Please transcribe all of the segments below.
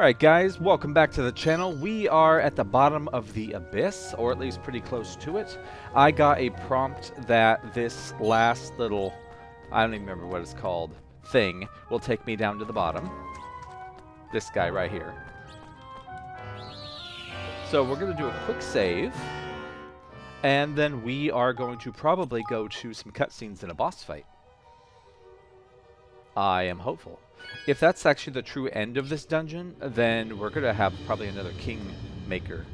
Alright guys, welcome back to the channel. We are at the bottom of the abyss, or at least pretty close to it. I got a prompt that this last little, I don't even remember what it's called, thing will take me down to the bottom. This guy right here. So we're going to do a quick save, and then we are going to probably go to some cutscenes in a boss fight. I am hopeful. If that's actually the true end of this dungeon, then we're going to have probably another Kingmaker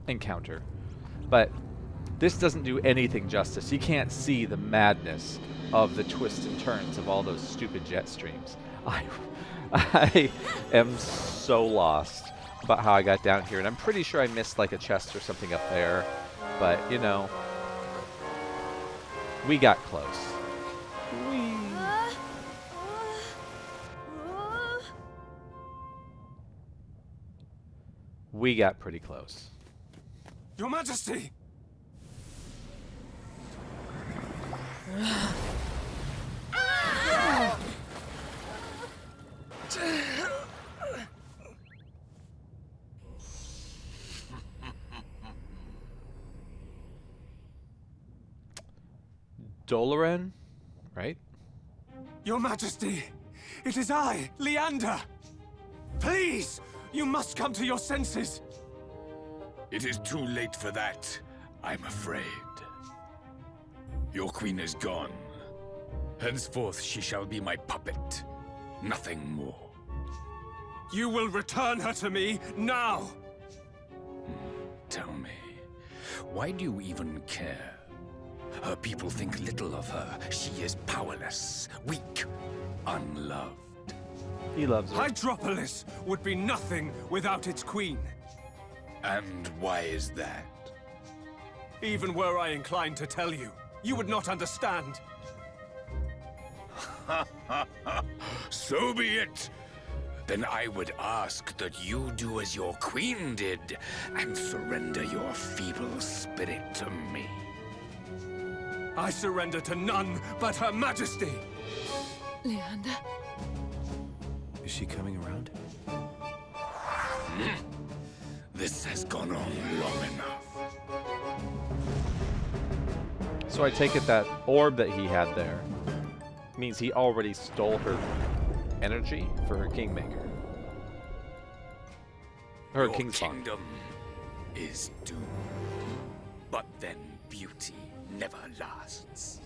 encounter. But this doesn't do anything justice. You can't see the madness of the twists and turns of all those stupid jet streams. I am so lost about how I got down here, and I'm pretty sure I missed like a chest or something up there. But, you know, we got close. We got pretty close. Your Majesty! Doloran, right? Your Majesty! It is I, Leander! Please! You must come to your senses! It is too late for that, I'm afraid. Your queen is gone. Henceforth she shall be my puppet, nothing more. You will return her to me, now! Tell me, why do you even care? Her people think little of her. She is powerless, weak, unloved. He loves her. Hydropolis would be nothing without its queen. And why is that? Even were I inclined to tell you, you would not understand. So be it. Then I would ask that you do as your queen did, and surrender your feeble spirit to me. I surrender to none but Her Majesty! Leander? Is she coming around? This has gone on long enough. So I take it that orb that he had there means he already stole her energy for her Kingmaker. Her Your King's Spawn. kingdom is doomed. But then beauty never lasts.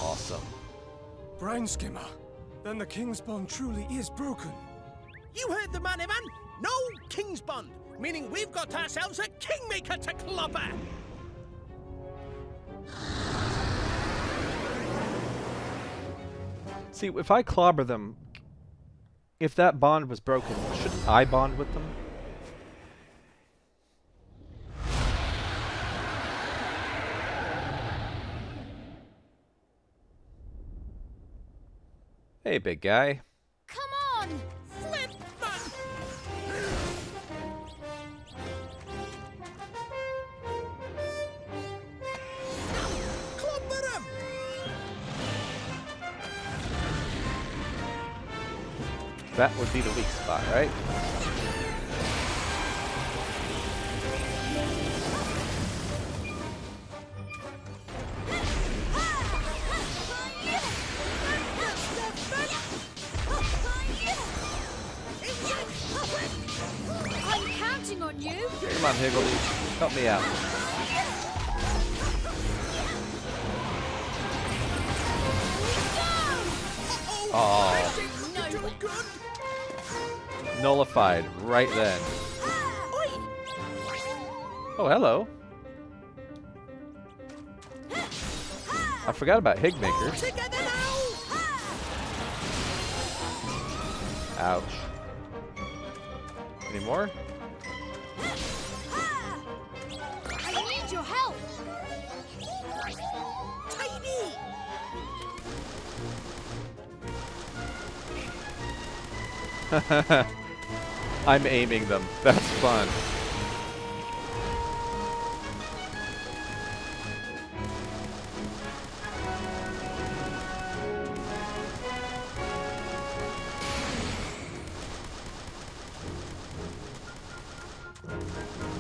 Awesome. Brineskimmer, then the King's bond truly is broken. You heard the man, man. No King's Bond, meaning we've got ourselves a Kingmaker to clobber. See, if I clobber them, if that bond was broken, shouldn't I bond with them? Hey, big guy. Come on! Flip them! Clobber them! That would be the weak spot, right? I'm counting on you! Come on, Higgledy. Help me out. Oh, Doing good? nullified right then. Oh, hello. I forgot about Higmaker. Together now! Ouch. Any more? I need your help! Tiny! I'm aiming them. That's fun.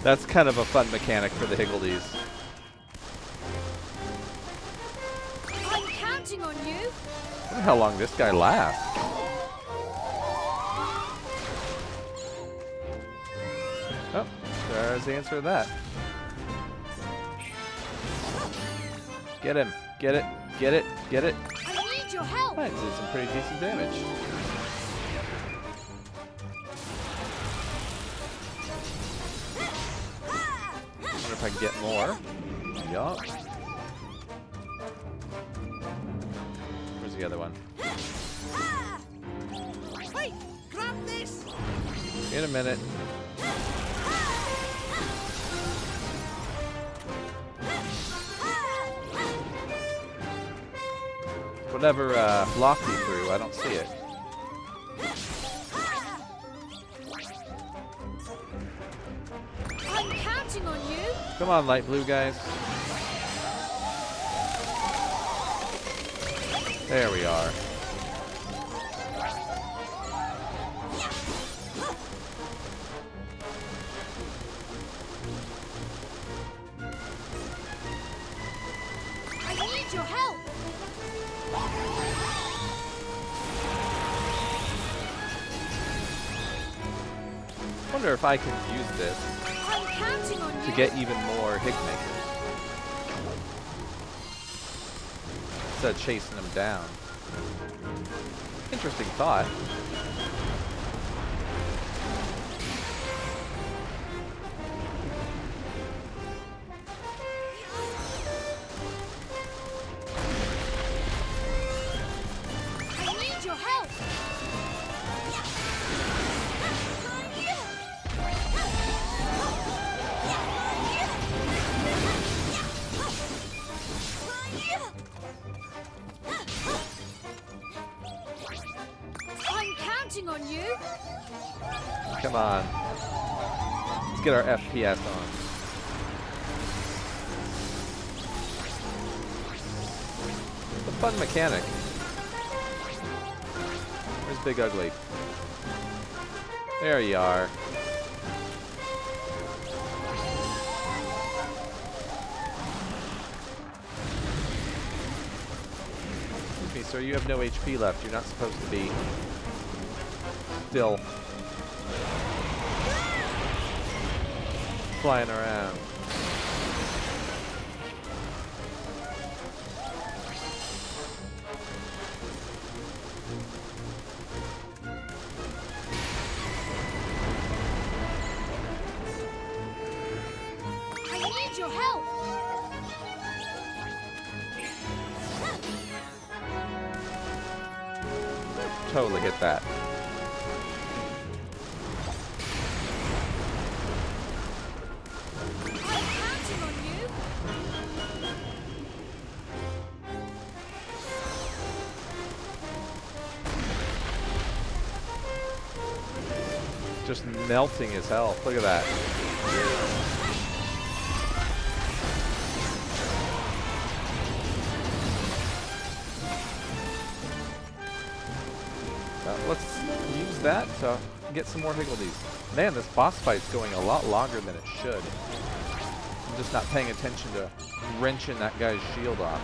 That's kind of a fun mechanic for the Higgledies. I'm counting on you. I wonder how long this guy lasts. Oh, there's the answer to that. Get him. Get it. Get it. Get it. I need your help. That did some pretty decent damage. Wonder if I can get more. Yup. Where's the other one? Wait! Grab this! In a minute. Whatever locked you through, I don't see it. I'm counting on you. Come on, light blue guys. There we are. I need your help. Wonder if I can use this I'm counting on to you. get even more Higmakers. Instead of chasing them down. Interesting thought. I need your help. I'm counting on you. Come on. Let's get our FPS on. It's a fun mechanic. Where's Big Ugly? There you are. Excuse me, sir, you have no HP left. You're not supposed to be still flying around. I need your help. Totally hit that. I'm counting on you. Just melting his health. Look at that. Let's use that to get some more Higgledies. Man, this boss fight's going a lot longer than it should. I'm just not paying attention to wrenching that guy's shield off.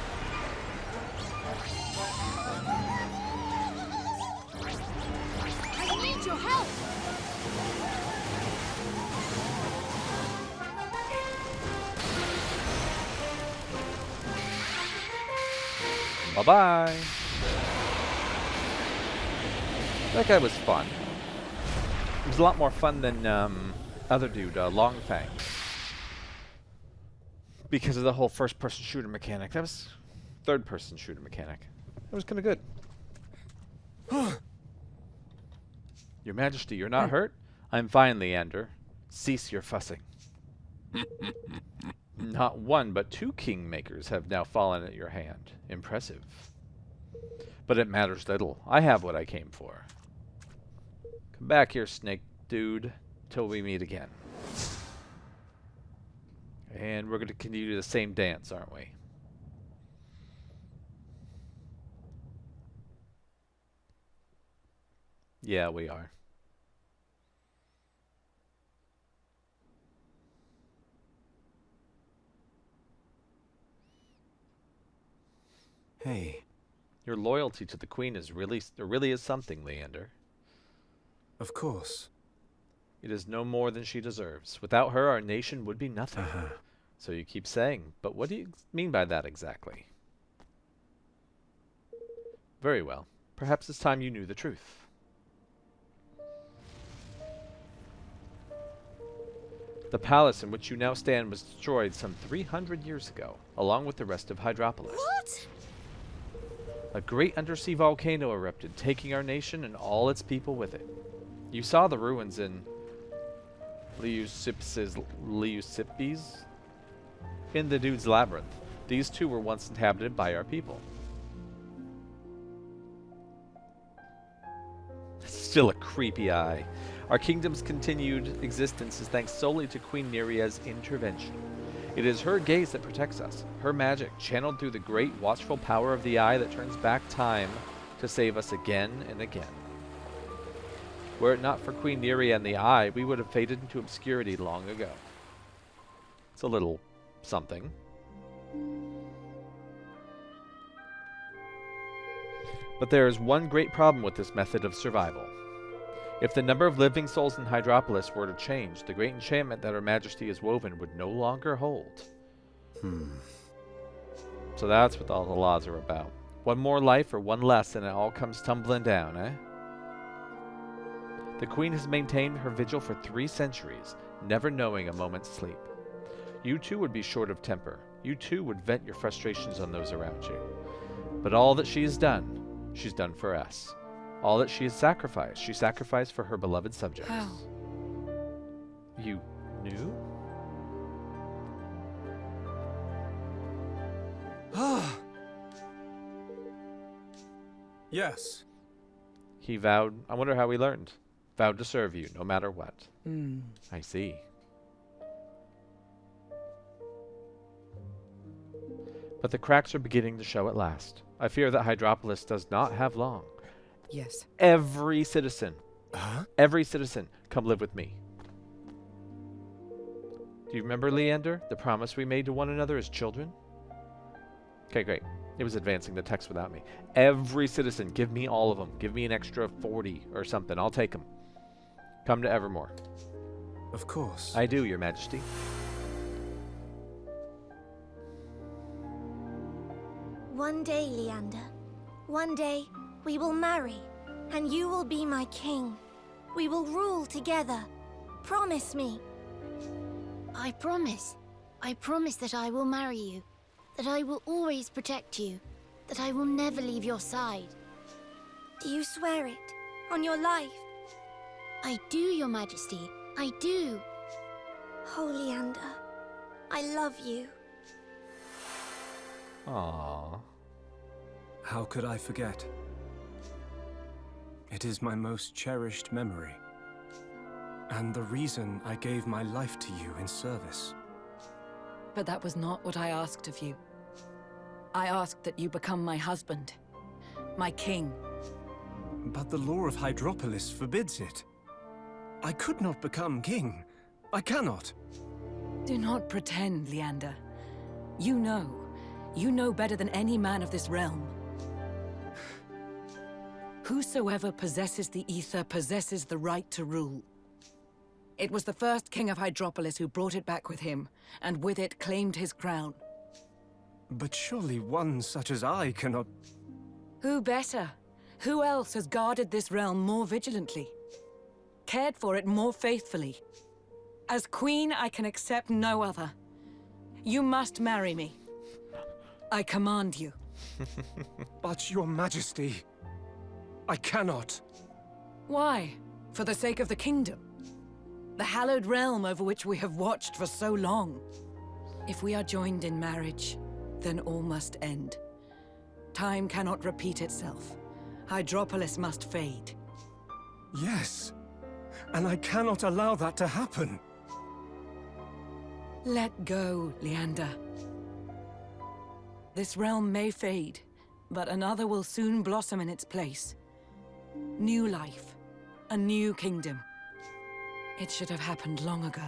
I need your help. Bye-bye. That guy was fun. It was a lot more fun than other dude, Longfang. Because of the whole first-person shooter mechanic. That was third-person shooter mechanic. That was kind of good. Your Majesty, you're not hurt? I'm fine, Leander. Cease your fussing. Not one, but two kingmakers have now fallen at your hand. Impressive. But it matters little. I have what I came for. Come back here, snake dude, till we meet again. And we're going to continue the same dance, aren't we? Yeah, we are. Your loyalty to the Queen is really is something, Leander. Of course. It is no more than she deserves. Without her, our nation would be nothing. So you keep saying, but what do you mean by that exactly? Very well. Perhaps it's time you knew the truth. The palace in which you now stand was destroyed some 300 years ago, along with the rest of Hydropolis. What? A great undersea volcano erupted, taking our nation and all its people with it. You saw the ruins in Leucippes in the Dude's Labyrinth. These two were once inhabited by our people. Still a creepy eye. Our kingdom's continued existence is thanks solely to Queen Neria's intervention. It is her gaze that protects us, her magic, channeled through the great watchful power of the eye that turns back time to save us again and again. Were it not for Queen Neria and the eye, we would have faded into obscurity long ago. It's a little something. But there is one great problem with this method of survival. If the number of living souls in Hydropolis were to change, the great enchantment that Her Majesty has woven would no longer hold. So that's what all the laws are about. One more life or one less and it all comes tumbling down, eh? The Queen has maintained her vigil for 3 centuries, never knowing a moment's sleep. You too would be short of temper. You too would vent your frustrations on those around you. But all that she has done, she's done for us. All that she has sacrificed, she sacrificed for her beloved subjects. How? You knew? Yes. He vowed, I wonder how he learned. Vowed to serve you, no matter what. I see. But the cracks are beginning to show at last. I fear that Hydropolis does not have long. Yes. Every citizen, come live with me. Do you remember, Leander, the promise we made to one another as children? Okay, great. It was advancing the text without me. Every citizen, give me all of them. Give me an extra 40 or something. I'll take them. Come to Evermore. Of course. I do, Your Majesty. One day, Leander. One day, we will marry, and you will be my king. We will rule together. Promise me. I promise. I promise that I will marry you. That I will always protect you. That I will never leave your side. Do you swear it? On your life? I do, Your Majesty. I do. Oh, Leander. I love you. Aww. How could I forget? It is my most cherished memory. And the reason I gave my life to you in service. But that was not what I asked of you. I asked that you become my husband, my king. But the law of Hydropolis forbids it. I could not become king. I cannot. Do not pretend, Leander. You know better than any man of this realm. Whosoever possesses the ether possesses the right to rule. It was the first king of Hydropolis who brought it back with him, and with it claimed his crown. But surely one such as I cannot... Who better? Who else has guarded this realm more vigilantly? Cared for it more faithfully? As queen, I can accept no other. You must marry me. I command you. But your majesty... I cannot. Why? For the sake of the kingdom? The hallowed realm over which we have watched for so long. If we are joined in marriage, then all must end. Time cannot repeat itself. Hydropolis must fade. Yes. And I cannot allow that to happen. Let go, Leander. This realm may fade, but another will soon blossom in its place. New life, a new kingdom. It should have happened long ago,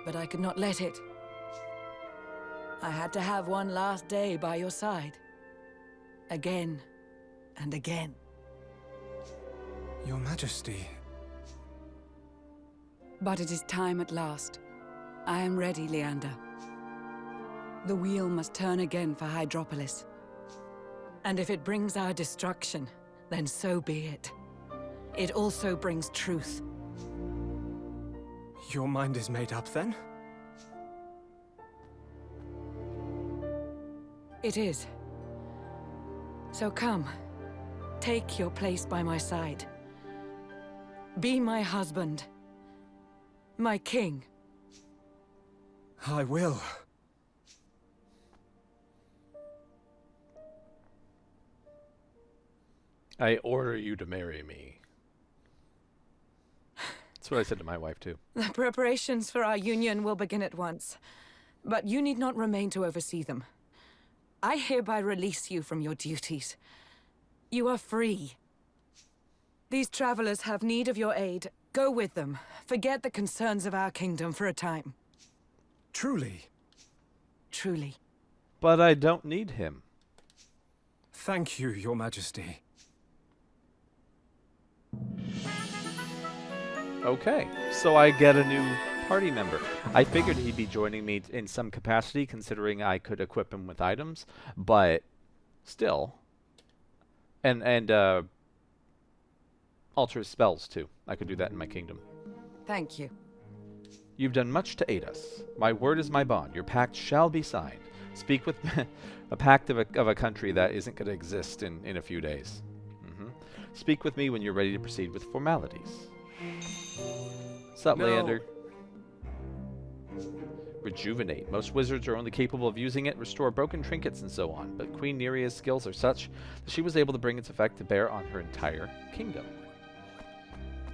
but I could not let it. I had to have one last day by your side. Again and again. Your Majesty. But it is time at last. I am ready, Leander. The wheel must turn again for Hydropolis. And if it brings our destruction, then so be it. It also brings truth. Your mind is made up, then? It is. So come, take your place by my side. Be my husband. My king. I will. I order you to marry me. That's what I said to my wife, too. The preparations for our union will begin at once. But you need not remain to oversee them. I hereby release you from your duties. You are free. These travelers have need of your aid. Go with them. Forget the concerns of our kingdom for a time. Truly? Truly. But I don't need him. Thank you, Your Majesty. Okay, so I get a new party member. I figured he'd be joining me in some capacity, considering I could equip him with items, but still. And alter his spells, too. I could do that in my kingdom. Thank you. You've done much to aid us. My word is my bond. Your pact shall be signed. Speak with a pact of a country that isn't going to exist in a few days. Speak with me when you're ready to proceed with formalities. Sup, No. Leander? Rejuvenate. Most wizards are only capable of using it, restore broken trinkets, and so on. But Queen Neria's skills are such that she was able to bring its effect to bear on her entire kingdom.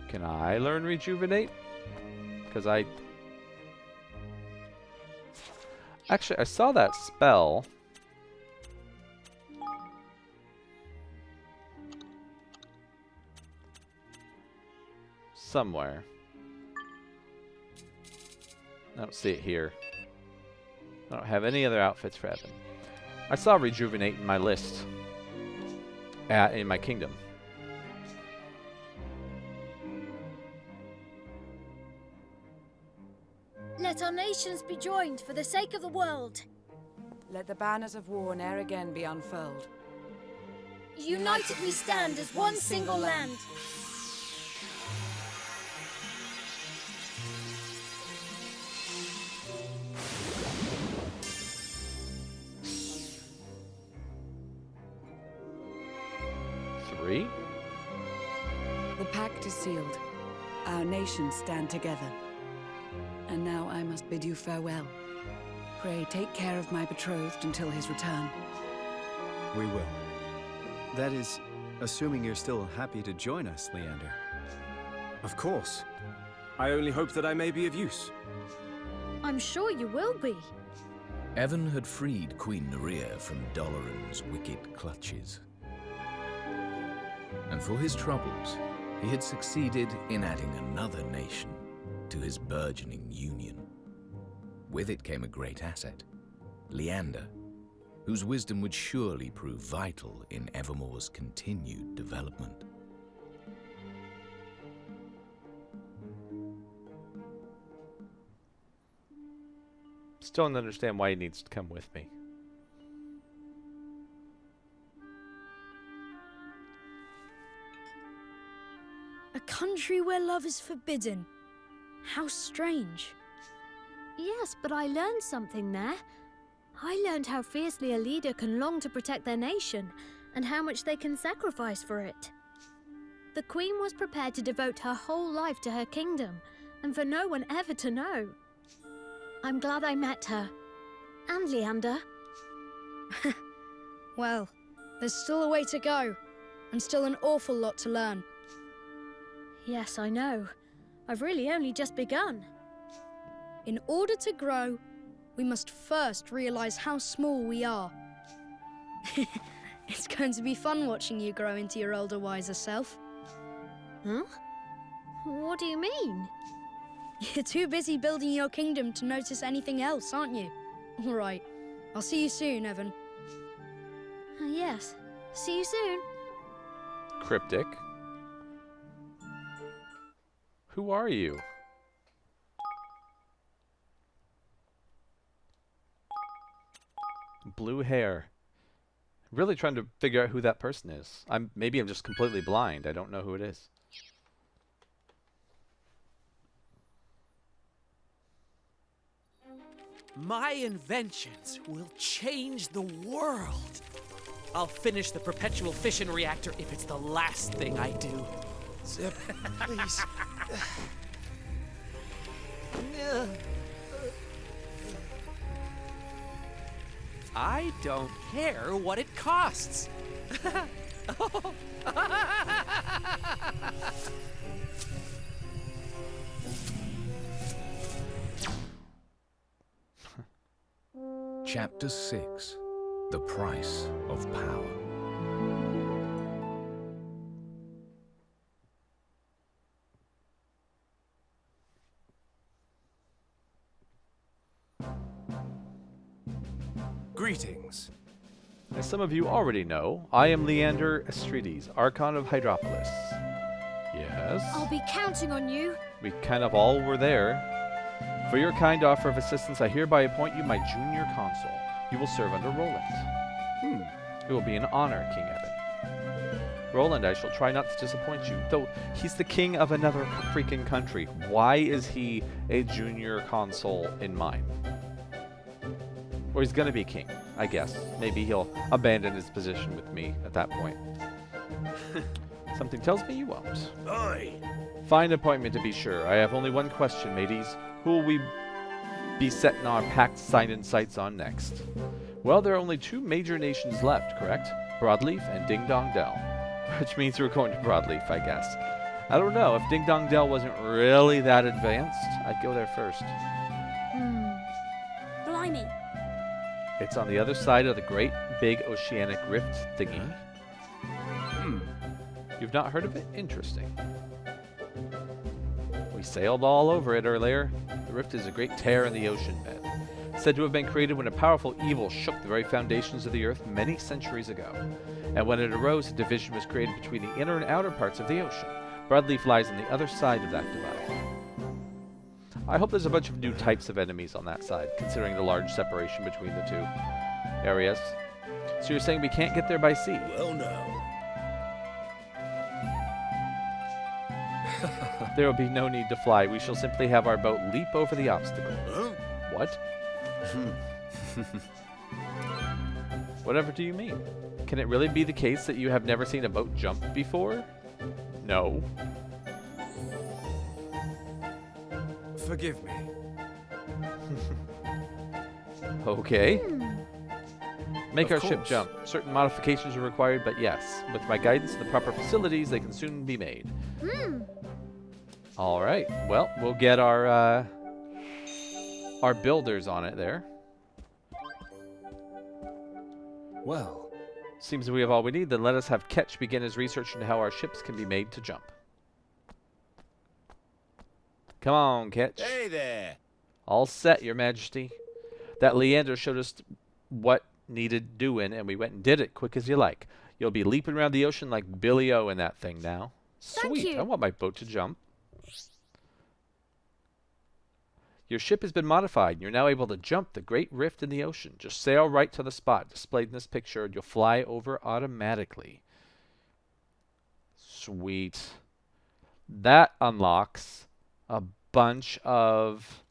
Can I learn Rejuvenate? Because Actually, I saw that spell. Somewhere. I don't see it here. I don't have any other outfits for Evan. I saw Rejuvenate in my list. In my kingdom. Let our nations be joined for the sake of the world. Let the banners of war ne'er again be unfurled. United we stand as one single land. Three? The pact is sealed. Our nations stand together. And now I must bid you farewell. Pray take care of my betrothed until his return. We will. That is, assuming you're still happy to join us, Leander. Of course. I only hope that I may be of use. I'm sure you will be. Evan had freed Queen Nerea from Doloran's wicked clutches. And for his troubles, he had succeeded in adding another nation to his burgeoning union. With it came a great asset, Leander, whose wisdom would surely prove vital in Evermore's continued development. Still don't understand why he needs to come with me. A country where love is forbidden. How strange. Yes, but I learned something there. I learned how fiercely a leader can long to protect their nation, and how much they can sacrifice for it. The Queen was prepared to devote her whole life to her kingdom, and for no one ever to know. I'm glad I met her. And Leander. Well, there's still a way to go, and still an awful lot to learn. Yes, I know. I've really only just begun. In order to grow, we must first realize how small we are. It's going to be fun watching you grow into your older, wiser self. Huh? What do you mean? You're too busy building your kingdom to notice anything else, aren't you? All right. I'll see you soon, Evan. Yes. See you soon. Cryptic. Who are you? Blue hair. Really trying to figure out who that person is. Maybe I'm just completely blind. I don't know who it is. My inventions will change the world. I'll finish the perpetual fission reactor if it's the last thing I do. Zip, please. I don't care what it costs. Chapter 6. The Price of Power. Greetings. As some of you already know, I am Leander Estrides, Archon of Hydropolis. Yes? I'll be counting on you. We kind of all were there. For your kind offer of assistance, I hereby appoint you my junior consul. You will serve under Roland. It will be an honor, King Evan. Roland, I shall try not to disappoint you, though he's the king of another freaking country. Why is he a junior consul in mine? Or he's gonna be king, I guess. Maybe he'll abandon his position with me at that point. Something tells me you won't. Oi! Fine appointment to be sure. I have only one question, mateys. Who will we be setting our pact sign-in sights on next? Well, there are only two major nations left, correct? Broadleaf and Ding Dong Dell. Which means we're going to Broadleaf, I guess. I don't know. If Ding Dong Dell wasn't really that advanced, I'd go there first. Blimey. It's on the other side of the great big oceanic rift thingy. You've not heard of it? Interesting. We sailed all over it earlier. The rift is a great tear in the ocean bed. Said to have been created when a powerful evil shook the very foundations of the earth many centuries ago. And when it arose, a division was created between the inner and outer parts of the ocean. Broadleaf lies on the other side of that divide. I hope there's a bunch of new types of enemies on that side, considering the large separation between the two areas. So you're saying we can't get there by sea? Well, no. There will be no need to fly. We shall simply have our boat leap over the obstacle. Huh? What? Whatever do you mean? Can it really be the case that you have never seen a boat jump before? No. Forgive me. Okay. Make Of our ship course. jump. Certain modifications are required, but yes. With my guidance and the proper facilities, they can soon be made. All right. Well, we'll get our builders on it there. Well, Seems we have all we need. Then let us have Ketch begin his research into how our ships can be made to jump. Come on, Ketch. Hey there! All set, Your Majesty. That Leander showed us what needed doing, and we went and did it quick as you like. You'll be leaping around the ocean like Billy O in that thing now. Thank Sweet. you. I want my boat to jump. Your ship has been modified, and you're now able to jump the great rift in the ocean. Just sail right to the spot displayed in this picture, and you'll fly over automatically. Sweet. That unlocks a bunch of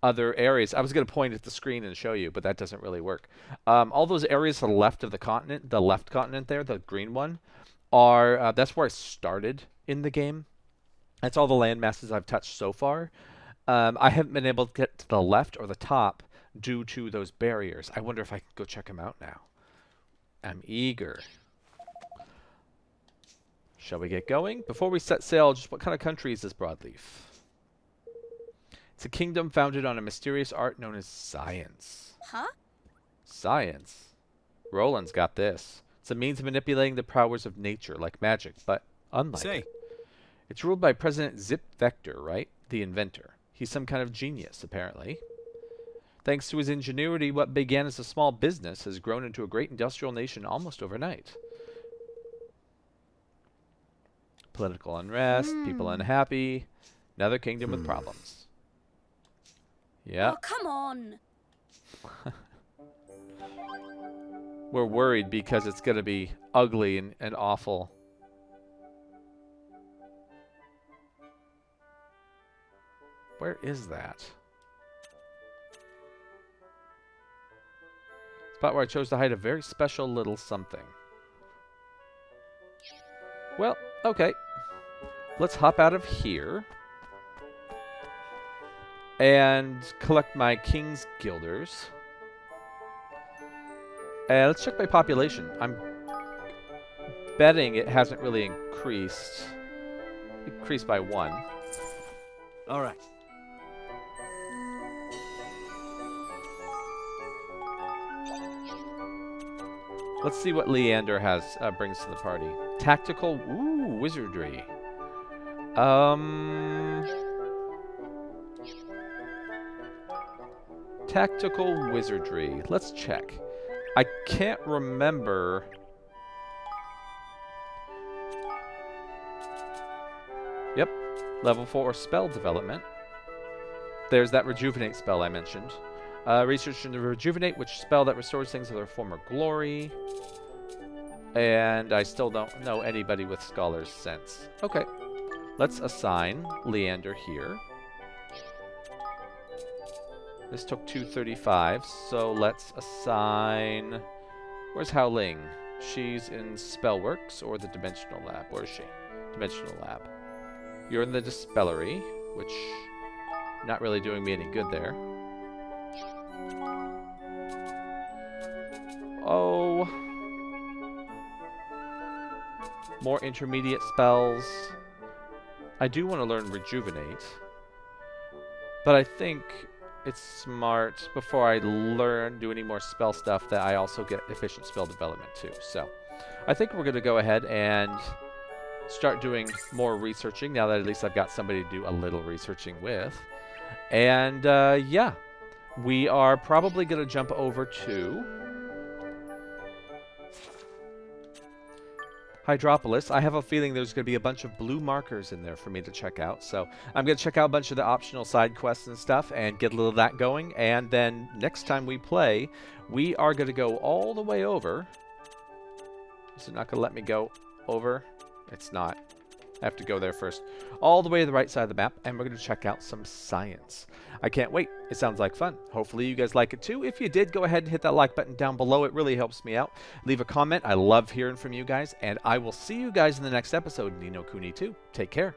other areas. I was going to point at the screen and show you, but that doesn't really work. All those areas to the left of the continent, the left continent there, the green one, are that's where I started in the game. That's all the land masses I've touched so far. I haven't been able to get to the left or the top due to those barriers. I wonder if I can go check them out now. I'm eager. Shall we get going? Before we set sail, just what kind of country is this Broadleaf? It's a kingdom founded on a mysterious art known as science. Huh? Science? Roland's got this. It's a means of manipulating the powers of nature, like magic, but unlike say, it. It's ruled by President Zip Vector, right? The inventor. He's some kind of genius, apparently. Thanks to his ingenuity, what began as a small business has grown into a great industrial nation almost overnight. Political unrest, people unhappy, another kingdom with problems. Yeah. Oh, come on. We're worried because it's going to be ugly and awful. Where is that? Spot where I chose to hide a very special little something. Well, okay. Let's hop out of here. And collect my King's Guilders. And let's check my population. I'm betting it hasn't really increased. Increased by 1. All right. Let's see what Leander has brings to the party. Tactical, wizardry. Tactical wizardry. Let's check. I can't remember. Yep, level 4 spell development. There's that rejuvenate spell I mentioned. Research into rejuvenate, which spell that restores things to their former glory. And I still don't know anybody with Scholar's Sense. Okay, let's assign Leander here. This took 235, so let's assign... Where's Howling? She's in Spellworks or the Dimensional Lab. Where is she? Dimensional Lab. You're in the Dispellery, which... not really doing me any good there. Oh... more intermediate spells. I do want to learn Rejuvenate. But I think it's smart before I do any more spell stuff that I also get efficient spell development too. So I think we're going to go ahead and start doing more researching now that at least I've got somebody to do a little researching with. And yeah, we are probably going to jump over to Hydropolis. I have a feeling there's going to be a bunch of blue markers in there for me to check out. So I'm going to check out a bunch of the optional side quests and stuff and get a little of that going. And then next time we play, we are going to go all the way over. Is it not going to let me go over? It's not. I have to go there first. All the way to the right side of the map, and we're going to check out some science. I can't wait. It sounds like fun. Hopefully you guys like it too. If you did, go ahead and hit that like button down below. It really helps me out. Leave a comment. I love hearing from you guys, and I will see you guys in the next episode, Ni no Kuni 2. Take care.